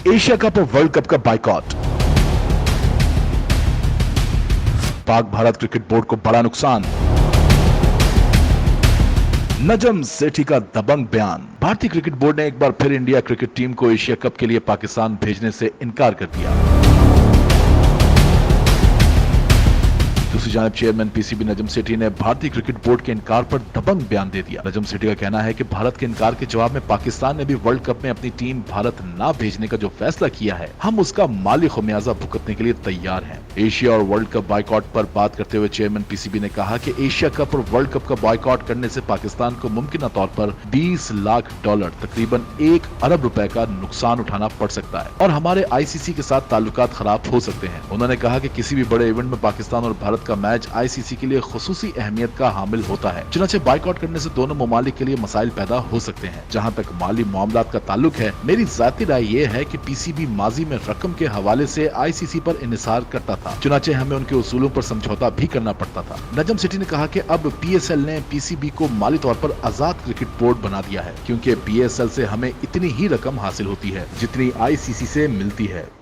Asia cup और world cup का boycott. Pak Bharat cricket board को बड़ा नुकसान। नजम सेठी का दबंग बयान। भारतीय क्रिकेट बोर्ड ने एक बार फिर इंडिया क्रिकेट टीम को एशिया कप के लिए पाकिस्तान भेजने से इनकार कर दिया। दूसरी जानब चेयरमैन पीसीबी नजम सेठी ने भारतीय क्रिकेट बोर्ड के इनकार पर दबंग बयान दे दिया। नजम सेठी का कहना है कि भारत के इनकार के जवाब में पाकिस्तान ने भी वर्ल्ड कप में अपनी टीम भारत ना भेजने का जो फैसला किया है, हम उसका माली खमियाजा भुगतने के लिए तैयार हैं। एशिया और वर्ल्ड कप बाइकॉट पर बात करते हुए चेयरमैन पीसीबी ने कहा कि एशिया कप और वर्ल्ड कप का बाइकॉट करने से पाकिस्तान को मुमकिन तौर पर $20 लाख तकरीबन $1 अरब का नुकसान उठाना पड़ सकता है और हमारे आईसीसी के साथ ताल्लुकात खराब हो सकते हैं। उन्होंने कहा कि किसी भी बड़े इवेंट में पाकिस्तान और भारत का मैच आईसीसी के लिए खुसूसी अहमियत का हामिल होता है। चुनांचे बाइकआउट करने से दोनों ममालिक के लिए मसाइल पैदा हो सकते हैं। जहां तक माली मामलात का ताल्लुक है, मेरी जाती राय ये है कि पीसीबी माजी में रकम के हवाले से आईसीसी पर इन्हिसार करता था, चुनांचे हमें उनके उसूलों पर समझौता भी करना पड़ता था। नजम सेठी ने कहा कि अब पीएसएल ने पीसीबी को माली तौर पर आजाद क्रिकेट बोर्ड बना दिया है, क्योंकि पीएसएल से हमें इतनी ही रकम हासिल होती है जितनी आईसीसी से मिलती है।